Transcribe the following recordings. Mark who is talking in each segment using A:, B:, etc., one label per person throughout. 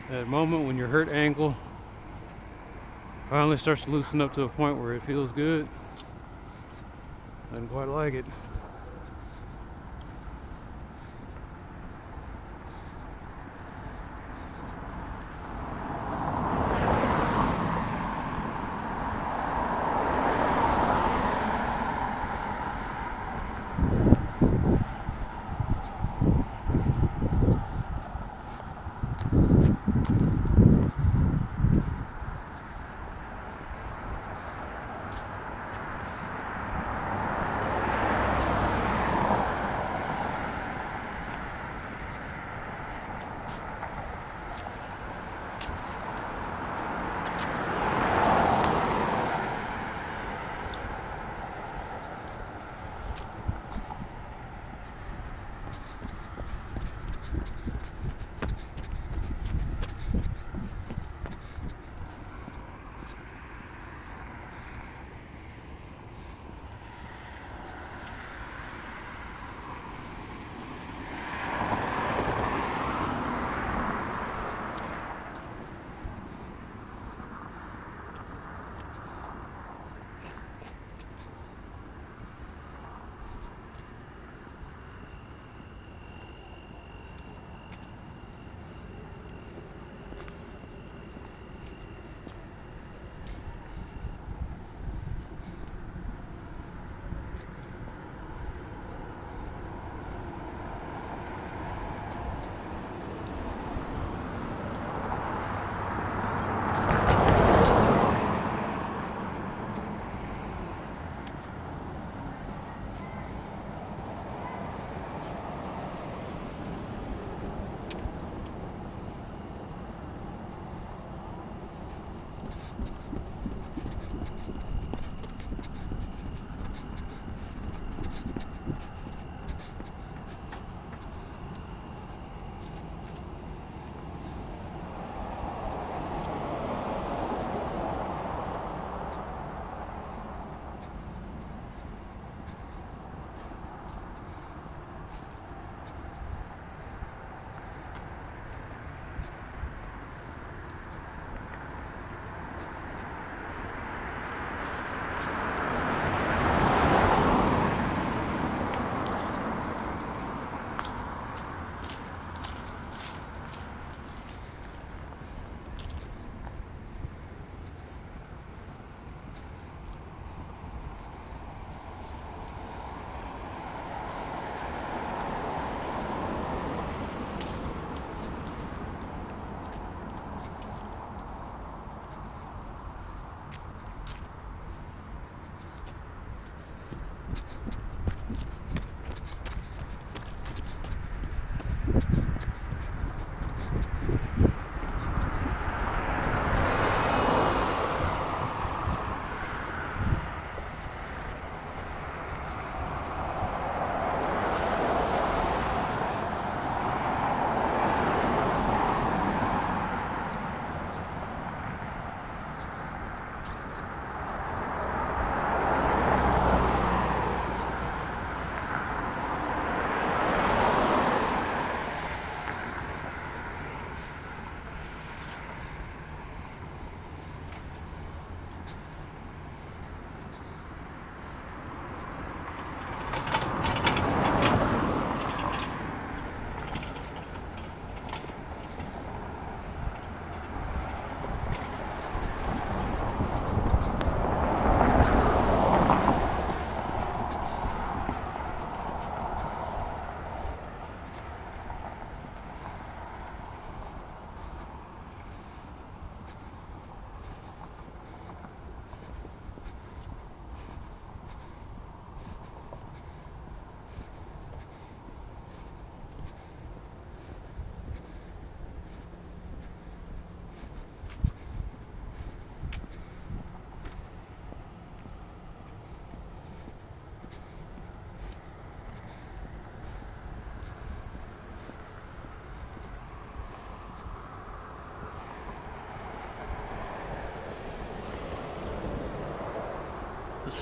A: That moment when your hurt ankle finally starts to loosen up to a point where it feels good. I didn't quite like it.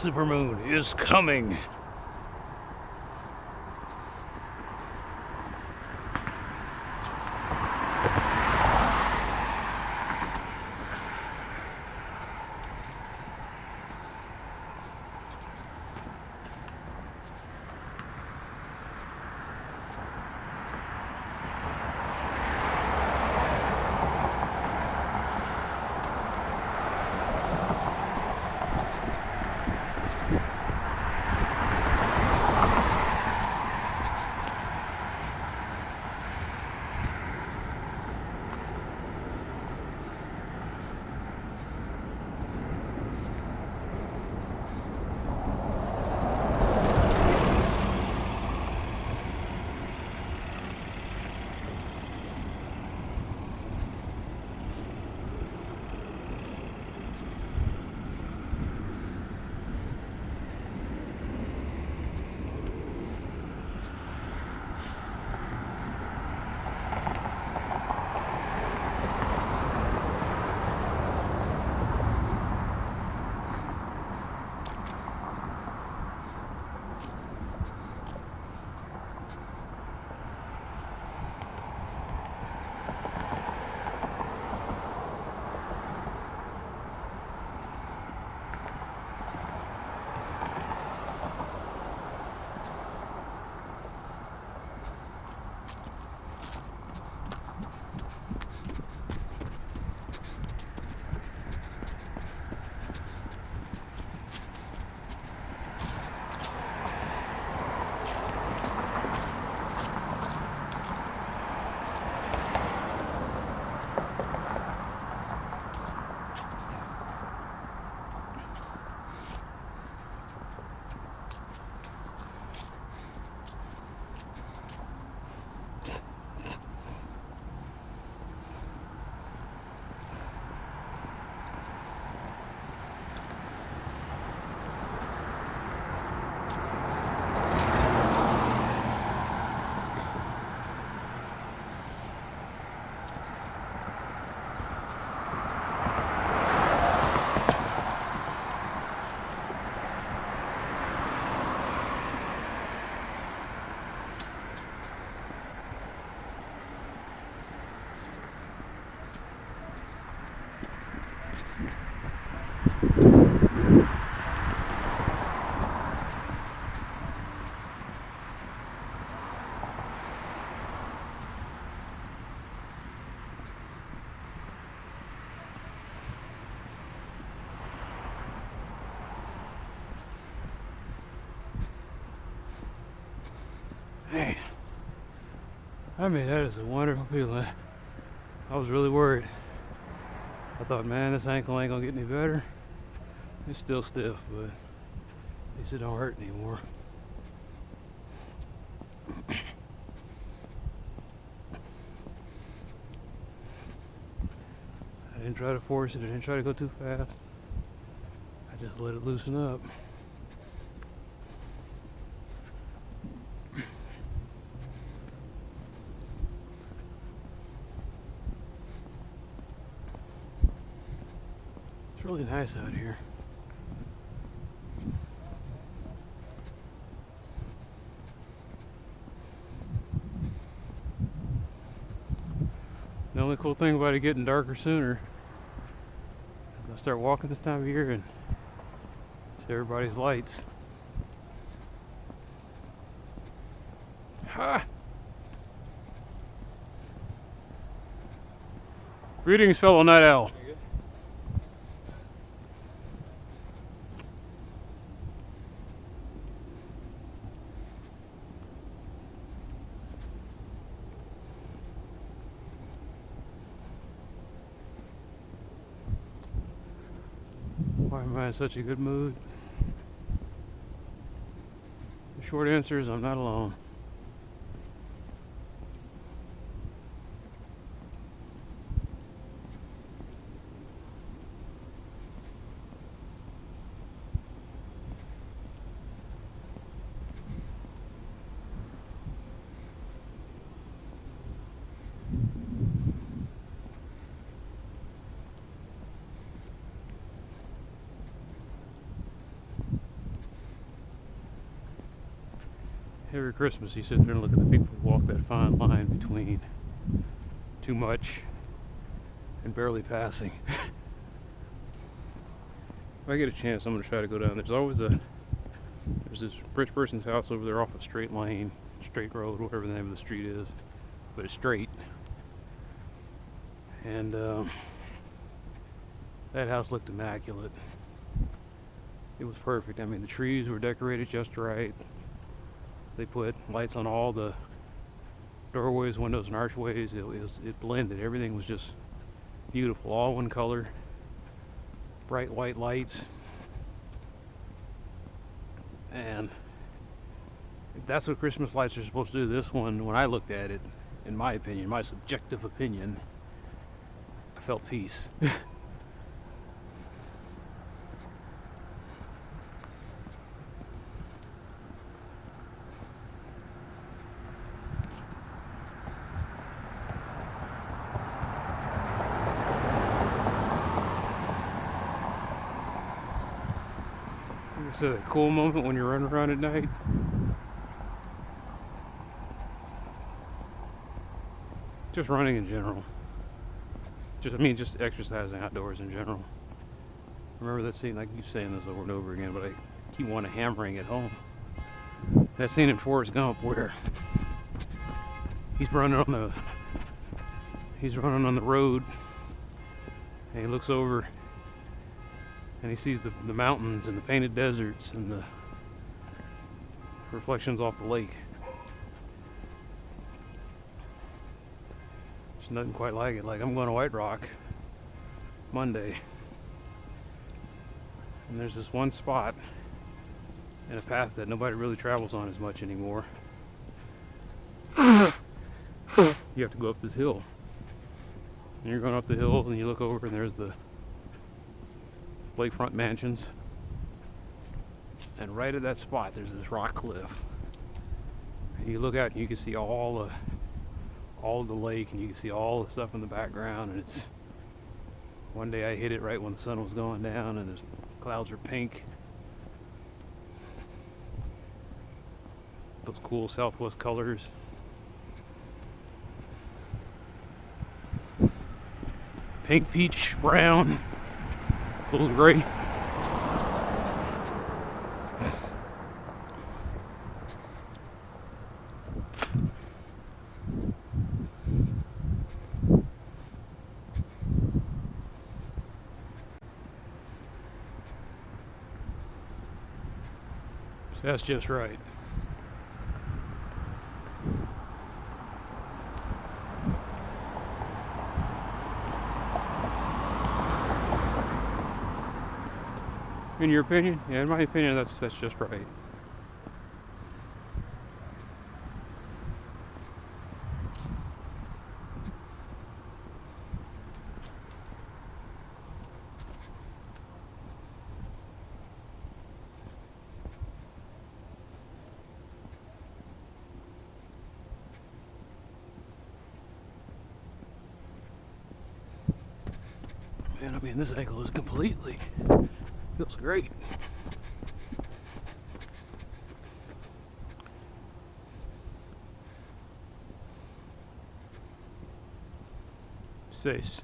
A: supermoon is coming. Man, I mean, that is a wonderful feeling. I was really worried. I thought, man, this ankle ain't gonna get any better. It's still stiff, but at least it don't hurt anymore. I didn't try to force it. I didn't try to go too fast. I just let it loosen up. It's really nice out here. The only cool thing about it getting darker sooner is I start walking this time of year and see everybody's lights. Ha! Greetings, fellow night owl. Why am I in such a good mood? The short answer is I'm not alone. every Christmas you sit there and look at the people who walk that fine line between too much and barely passing. If I get a chance, I'm going to try to go down. There's this rich person's house over there off a straight lane, straight road, whatever the name of the street is, but it's straight. And that house looked immaculate. It was perfect. I mean, the trees were decorated just right. They put lights on all the doorways, windows, and archways. It blended. Everything was just beautiful, all one color. Bright white lights. And that's what Christmas lights are supposed to do. This one, when I looked at it, in my opinion, my subjective opinion, I felt peace. It's a cool moment when you're running around at night. Just running in general. Just exercising outdoors in general. Remember that scene? I keep saying this over and over again, but I keep wanting hammering it home. That scene in Forrest Gump where he's running on the road, and he looks over and he sees the mountains and the painted deserts and the reflections off the lake. There's nothing quite like it. Like, I'm going to White Rock Monday, and there's this one spot in a path that nobody really travels on as much anymore. You have to go up this hill, and you're going up the hill and you look over and there's the lakefront mansions, and right at that spot there's this rock cliff, and you look out and you can see all of the lake, and you can see all the stuff in the background. And it's one day I hit it right when the sun was going down, and the clouds are pink, those cool southwest colors. Pink, peach, brown, a little gray. So that's just right. In your opinion? Yeah, in my opinion, that's just right. Man, I mean, this ankle is completely, feels great. Safe.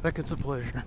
A: Seconds of pleasure.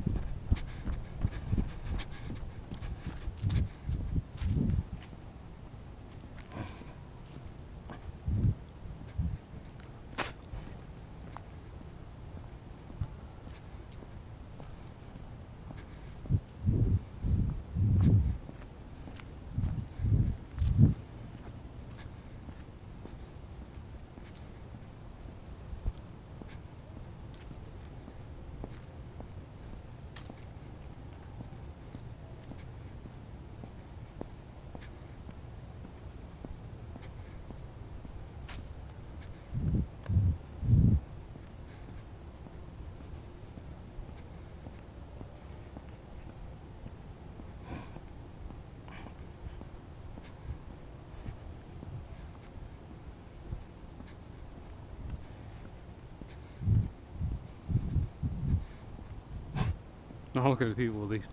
A: I look at the people with these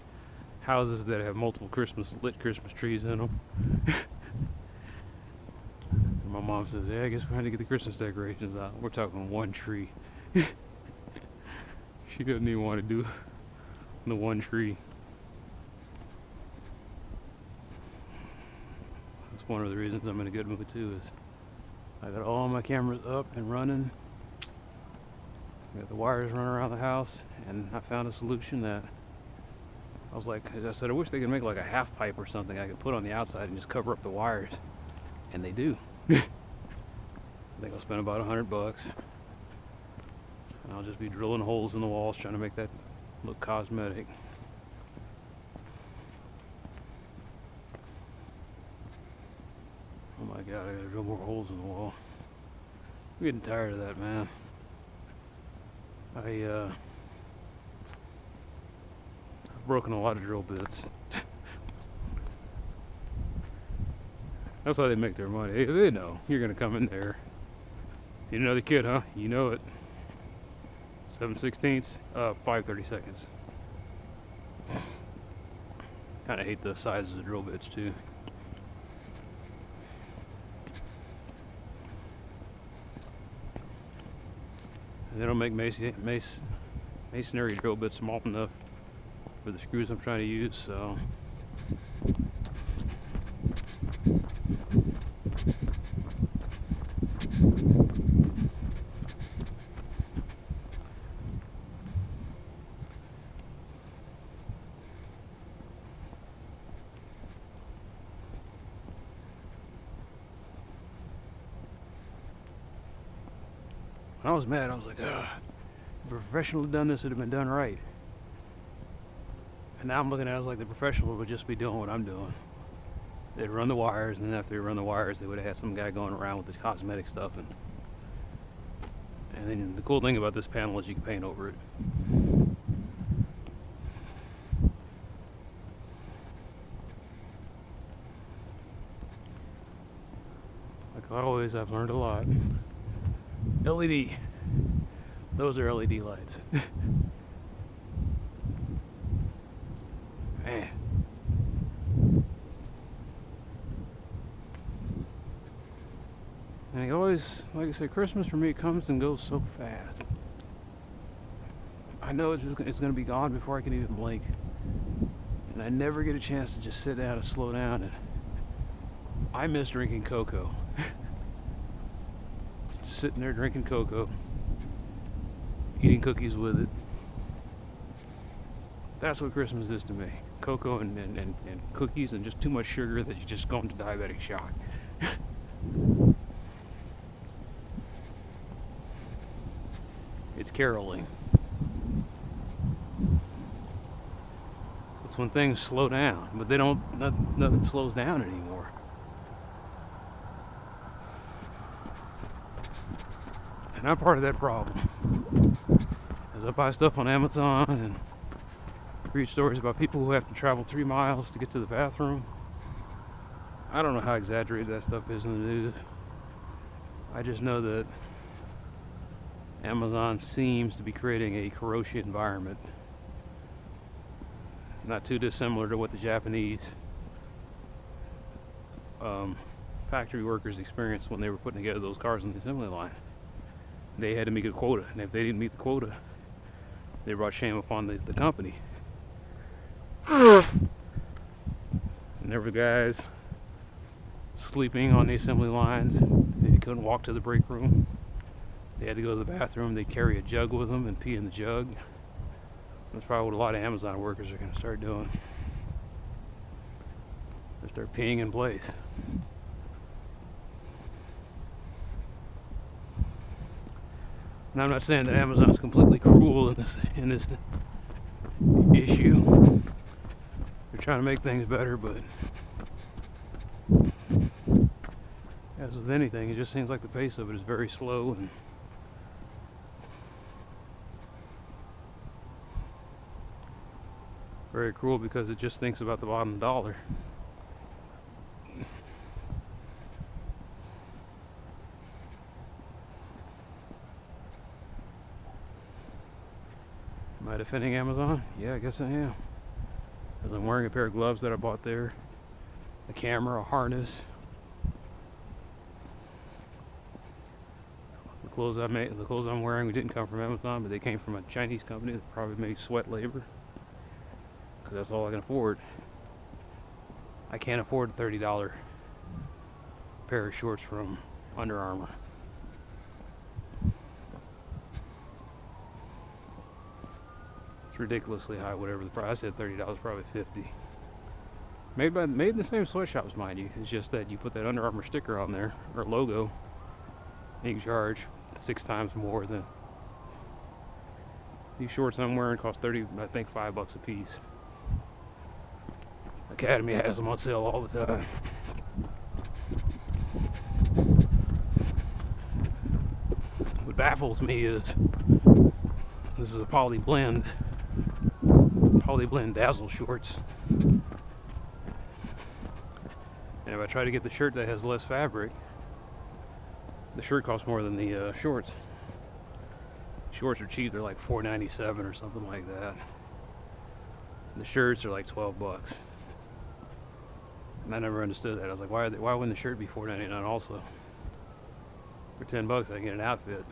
A: houses that have multiple lit Christmas trees in them. And my mom says, "Yeah, I guess we're going to get the Christmas decorations out." We're talking one tree. She doesn't even want to do the one tree. That's one of the reasons I'm in a good mood too. Is I got all my cameras up and running. I got the wires running around the house, and I found a solution that I was like, I said, I wish they could make like a half pipe or something I could put on the outside and just cover up the wires, and they do. I think I'll spend about $100, and I'll just be drilling holes in the walls trying to make that look cosmetic. Oh my god, I gotta drill more holes in the wall. I'm getting tired of that, man. I've broken a lot of drill bits. That's how they make their money. They know you're gonna come in there. You know the kid, huh? You know it. 7/16, 5/32. Kind of hate the size of the drill bits too. They don't make masonry drill bits small enough for the screws I'm trying to use, so when I was mad, I was like, ugh, if a professional had done this, it'd have been done right. And now I'm looking at it as like the professional would just be doing what I'm doing. They'd run the wires, and then after they run the wires, they would have had some guy going around with the cosmetic stuff. And then the cool thing about this panel is you can paint over it. Like always, I've learned a lot. LED. Those are LED lights. Man. And it always, like I said, Christmas for me comes and goes so fast. I know it's going to be gone before I can even blink. And I never get a chance to just sit down and slow down. And I miss drinking cocoa. Sitting there drinking cocoa, eating cookies with it. That's what Christmas is to me. Cocoa and cookies and just too much sugar that you just go into diabetic shock. It's caroling. It's when things slow down, but they don't, nothing slows down anymore. And I'm part of that problem. As I buy stuff on Amazon and read stories about people who have to travel 3 miles to get to the bathroom. I don't know how exaggerated that stuff is in the news. I just know that Amazon seems to be creating a corrosive environment. Not too dissimilar to what the Japanese factory workers experienced when they were putting together those cars on the assembly line. They had to meet a quota, and if they didn't meet the quota, they brought shame upon the company. And there were guys sleeping on the assembly lines. They couldn't walk to the break room. They had to go to the bathroom. They'd carry a jug with them and pee in the jug. That's probably what a lot of Amazon workers are going to start doing. They start peeing in place. And I'm not saying that Amazon's completely cruel in this issue. They're trying to make things better, but as with anything, it just seems like the pace of it is very slow and very cruel because it just thinks about the bottom dollar. Am I defending Amazon? Yeah, I guess I am. Because I'm wearing a pair of gloves that I bought there, a camera, a harness. The clothes I'm wearing didn't come from Amazon, but they came from a Chinese company that probably made sweat labor. Because that's all I can afford. I can't afford a $30 pair of shorts from Under Armour. It's ridiculously high, whatever the price. I said $30, probably $50. Made in the same sweatshops, mind you. It's just that you put that Under Armour sticker on there, or logo, and you can charge 6 times more than these shorts I'm wearing. Cost I think $5 a piece. Academy has them on sale all the time. What baffles me is this is a poly blend dazzle shorts. And if I try to get the shirt that has less fabric, the shirt costs more than the shorts. Shorts are cheap, they're like $4.97 or something like that. The shirts are like $12. And I never understood that. I was like, why wouldn't the shirt be $4.99 also? For $10 I can get an outfit.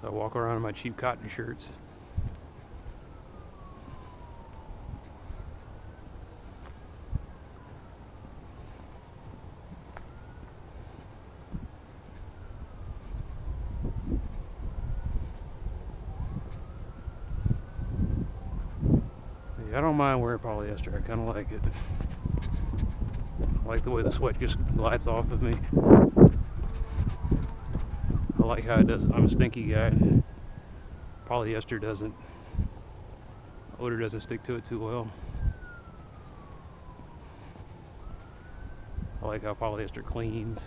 A: So I walk around in my cheap cotton shirts. I don't mind wearing polyester. I kind of like it. I like the way the sweat just glides off of me. I like how it does. I'm a stinky guy. Polyester doesn't. Odor doesn't stick to it too well. I like how polyester cleans.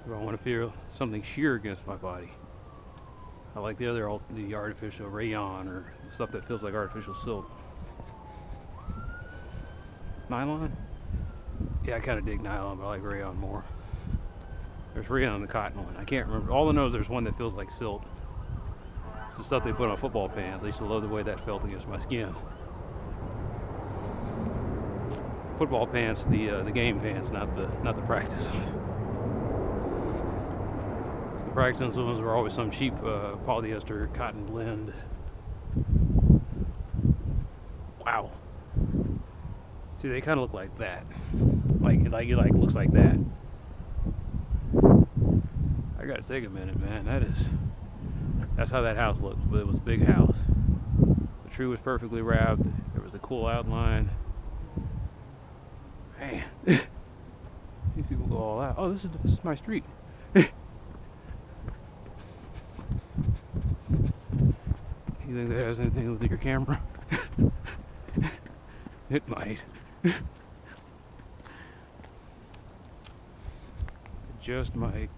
A: If I want to feel something sheer against my body, I like the artificial rayon or stuff that feels like artificial silk. Nylon? Yeah, I kind of dig nylon, but I like rayon more. There's rayon in the cotton one. I can't remember. All I know is there's one that feels like silk. It's the stuff they put on football pants. I used to love the way that felt against my skin. Football pants, the game pants, not the practice ones. The practice ones were always some cheap polyester cotton blend. Wow. See, they kind of look like that. Like it looks like that. I gotta take a minute, man. That's how that house looked. But it was a big house. The tree was perfectly wrapped. There was a cool outline. Man, these people go all out. Oh, this is my street. You think that has anything to do with your camera? It might. It just might.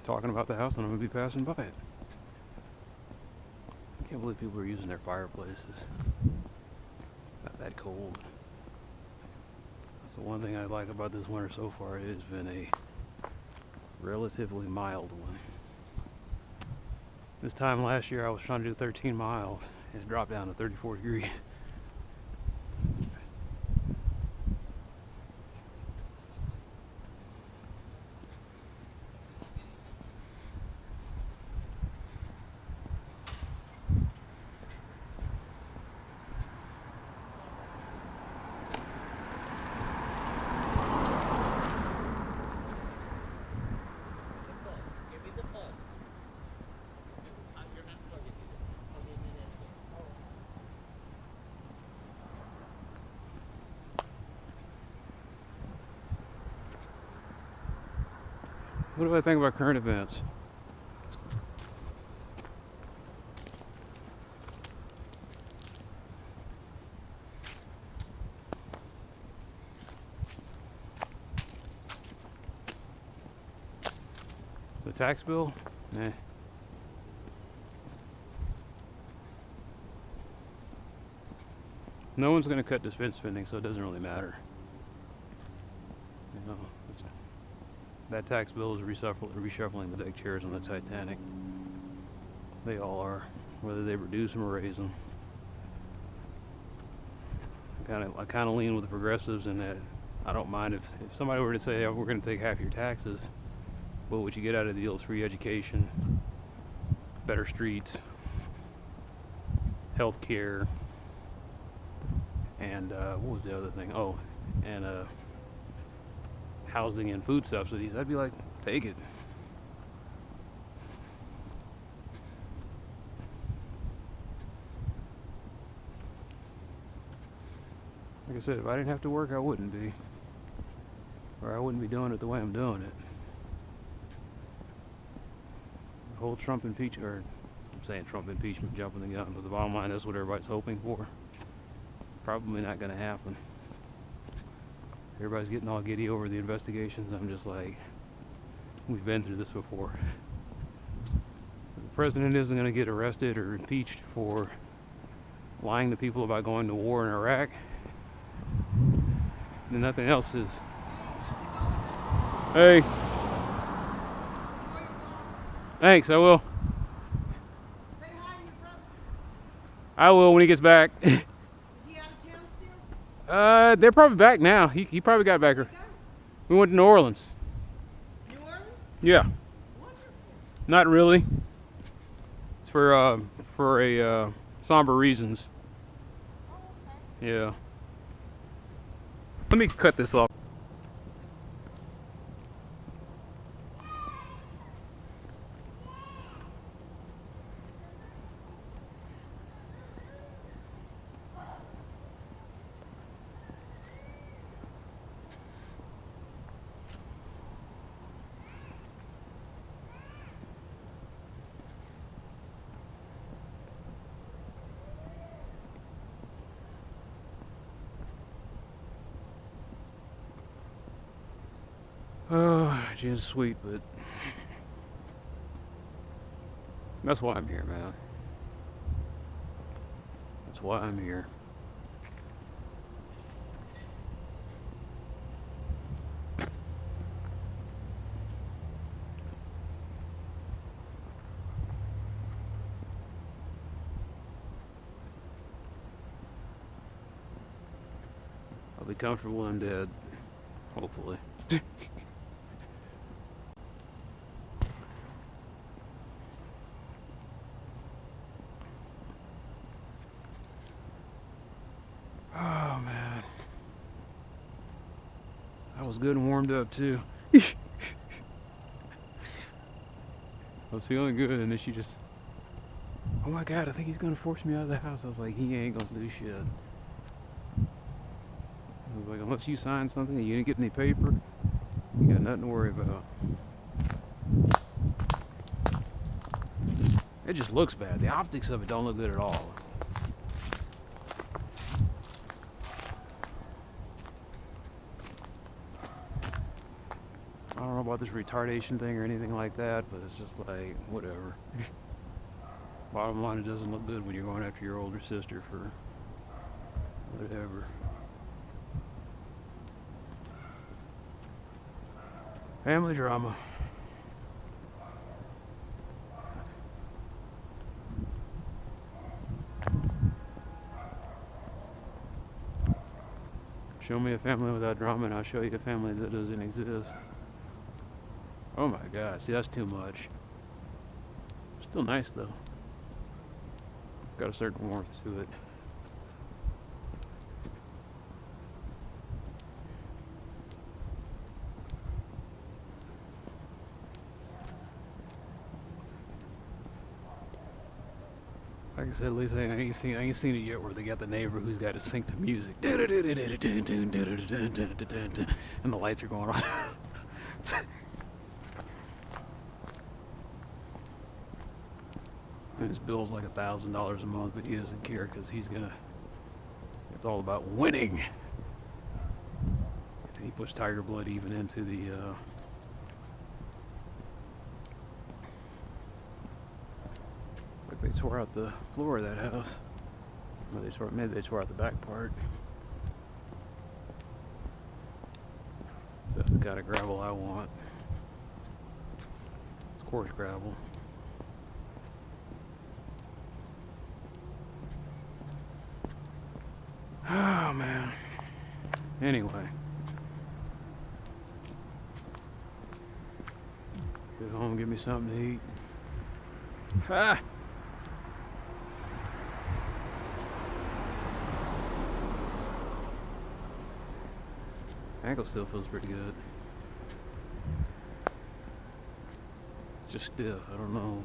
A: Talking about the house and I'm going to be passing by it. I can't believe people are using their fireplaces. Not that cold. That's the one thing I like about this winter so far. It has been a relatively mild one. This time last year I was trying to do 13 miles. It dropped down to 34 degrees. What do I think about current events? tax bill? Nah. No one's going to cut defense spending, so it doesn't really matter. You know, that tax bill is reshuffling the deck chairs on the Titanic. They all are, whether they reduce them or raise them. I kind of lean with the progressives in that I don't mind if somebody were to say, oh, we're going to take half your taxes, but what you get out of the deal is free education, better streets, health care, and what was the other thing? Oh, and housing and food subsidies. I'd be like, take it. Like I said, if I didn't have to work, I wouldn't be. Or I wouldn't be doing it the way I'm doing it. The whole Trump impeachment, or I'm saying Trump impeachment, jumping the gun, but the bottom line is what everybody's hoping for. Probably not going to happen. Everybody's getting all giddy over the investigations. I'm just like, we've been through this before. The president isn't going to get arrested or impeached for lying to people about going to war in Iraq. And nothing else is. Hey. Thanks, I will.
B: Say hi to your brother.
A: I will when he gets back.
B: Is he out of town still?
A: They're probably back now. He probably got back.
B: Where'd he go?
A: We went to New Orleans.
B: New Orleans?
A: Yeah.
B: Wonderful.
A: Not really. It's for a somber reasons.
B: Oh, okay.
A: Yeah. Let me cut this off. Oh, gin's sweet, but that's why I'm here, man. That's why I'm here. I'll be comfortable when I'm dead, hopefully. Oh man, I was good and warmed up too. I was feeling good, and then she just, oh my god, I think he's gonna force me out of the house. I was like, he ain't gonna do shit. I was like, unless you sign something and you didn't get any paper, you got nothing to worry about. It just looks bad. The optics of it don't look good at all. I don't know about this retardation thing or anything like that, but it's just like, whatever. Bottom line, it doesn't look good when you're going after your older sister for whatever. Family drama. Show me a family without drama and I'll show you a family that doesn't exist. Oh my god, see, that's too much. Still nice though. Got a certain warmth to it. Like I said, at least I ain't seen it yet where they got the neighbor who's got to sync the music. And the lights are going on. And his bill's like $1,000 a month, but he doesn't care because he's gonna. It's all about winning. He puts Tiger Blood even into the They tore out the floor of that house. Maybe they tore out the back part. So that's the kind of gravel I want. It's coarse gravel. Oh man. Anyway. Get home, get me something to eat. Ha! Ankle still feels pretty good. It's just stiff. I don't know.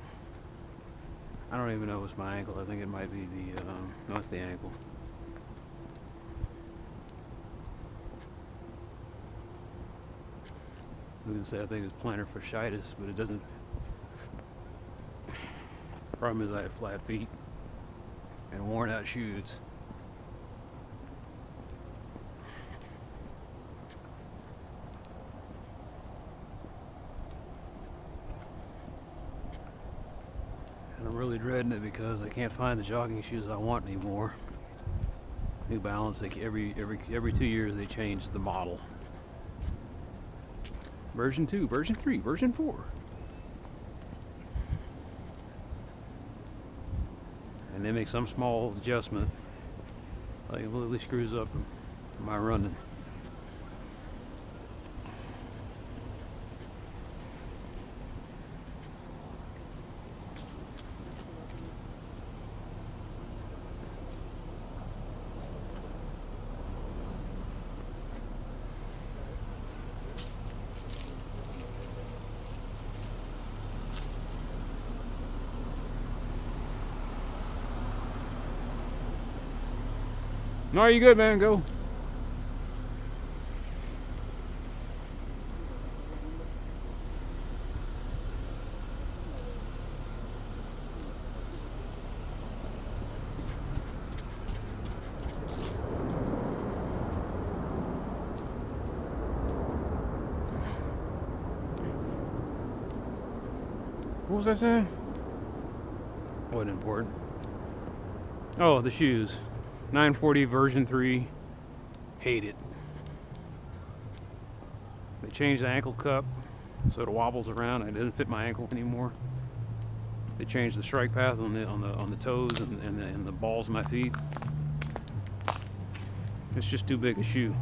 A: I don't even know if it's my ankle. I think it might be the, no, it's the ankle. I was gonna say I think it's plantar fasciitis, but it doesn't. Problem is I have flat feet and worn out shoes. And I'm really dreading it because I can't find the jogging shoes I want anymore. New Balance, like every 2 years they change the model. Version 2, version 3, version 4. And they make some small adjustment. Like it really screws up my running. No, you good, man? Go. What was I saying? Wasn't important. Oh, the shoes. 940 version 3. Hate it. They changed the ankle cup so it wobbles around. It doesn't fit my ankle anymore. They changed the strike path on the toes and the balls of my feet. It's just too big a shoe.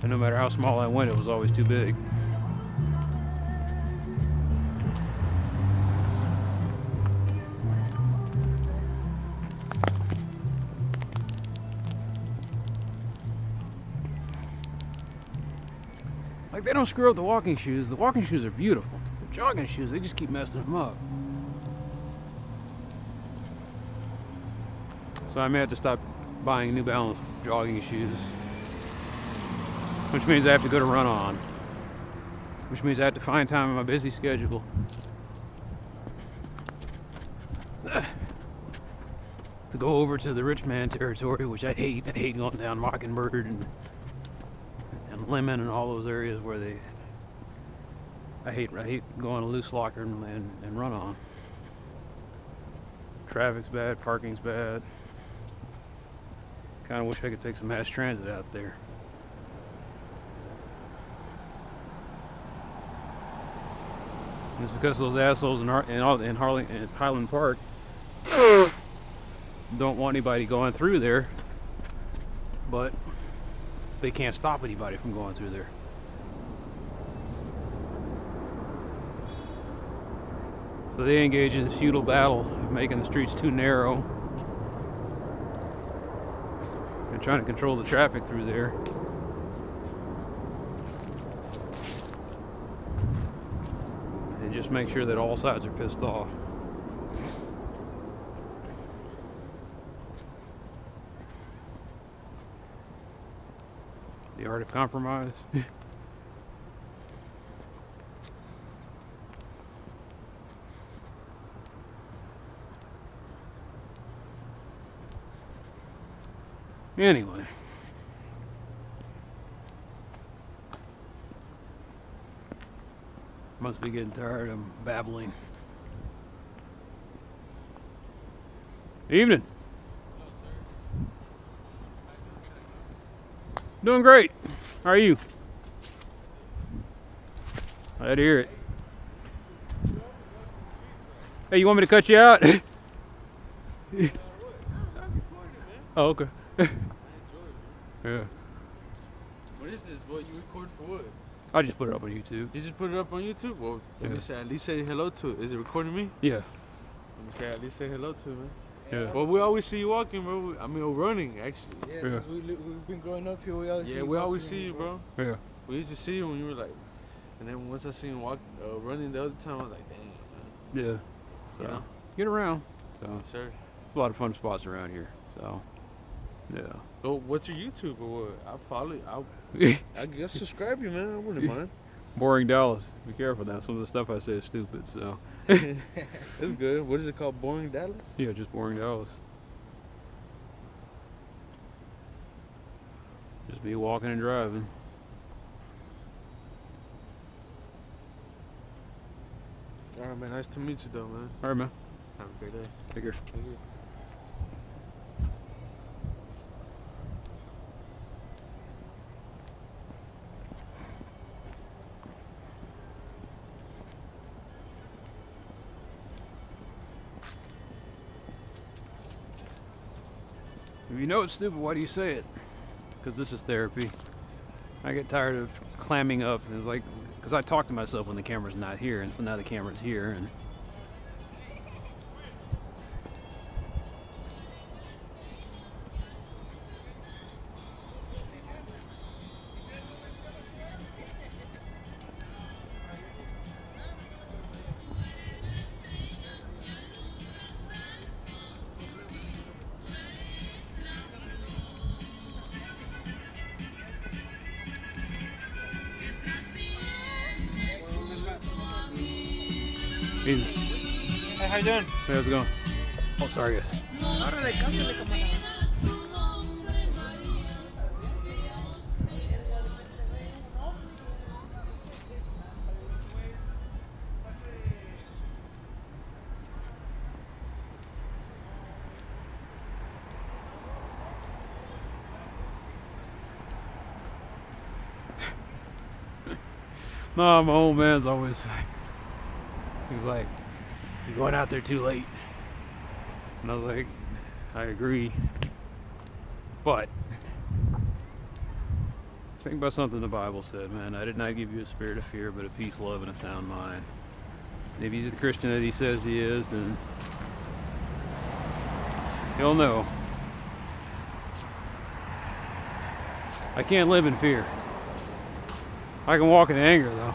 A: And no matter how small I went, it was always too big. Like, they don't screw up the walking shoes. The walking shoes are beautiful. The jogging shoes, they just keep messing them up. So I may have to stop buying New Balance jogging shoes. Which means I have to go to Run On. Which means I have to find time in my busy schedule to go over to the rich man territory, which I hate. I hate going down Mockingbird and Lemon and all those areas where I hate going to Loose Locker and Run On. Traffic's bad, parking's bad. Kind of wish I could take some mass transit out there. It's because those assholes in Highland Park don't want anybody going through there, but they can't stop anybody from going through there. So they engage in this futile battle of making the streets too narrow and trying to control the traffic through there. And just make sure that all sides are pissed off. The art of compromise. Anyway. Must be getting tired of babbling. Evening. Doing great. How are you? Glad to hear it. Hey, you want me to cut you out? Oh, okay. Yeah.
C: What is this? What you record for what?
A: I just put it up on YouTube.
C: You just put it up on YouTube? Well, let
A: Yeah.
C: me say, at least say hello to it. Is it recording me?
A: Yeah.
C: Let me say, at least say hello to it, man.
A: Yeah.
C: Well, we always see you walking, bro. I mean, or running, actually.
D: Yeah,
A: Yeah.
D: since we've been growing up here, we always see
C: Yeah,
D: you
C: we always
D: walking
C: see you,
D: and
C: bro.
A: Yeah.
C: We used to see you when you were like, and then once I seen you running the other time, I was like, dang, man.
A: Yeah. So
C: You know?
A: get around. So
C: Yes, sir.
A: it's a lot of fun spots around here. So yeah.
C: So, what's your YouTube or what? I follow you. I guess subscribe you, man. I wouldn't mind.
A: Boring Dallas. Be careful now. Some of the stuff I say is stupid. So
C: It's good. What is it called? Boring Dallas?
A: yeah, just Boring Dallas. Just me walking and driving.
C: All right, man. Nice to meet you, though, man.
A: All right, man.
C: Have a great day.
A: Take care.
C: Thank you.
A: If you know it's stupid, why do you say it? Because this is therapy. I get tired of clamming up, and it's like, because I talk to myself when the camera's not here, and so now the camera's here, and easy.
D: Hey, how you doing?
A: Hey, how's it going? Oh, sorry, guys.
B: Órale, cámbiale, camarada.
A: No, my old man's always, he's like, you're going out there too late. And I was like, I agree. But, think about something the Bible said, man. I did not give you a spirit of fear, but of peace, love, and a sound mind. And if he's the Christian that he says he is, then he'll know. I can't live in fear. I can walk in anger, though.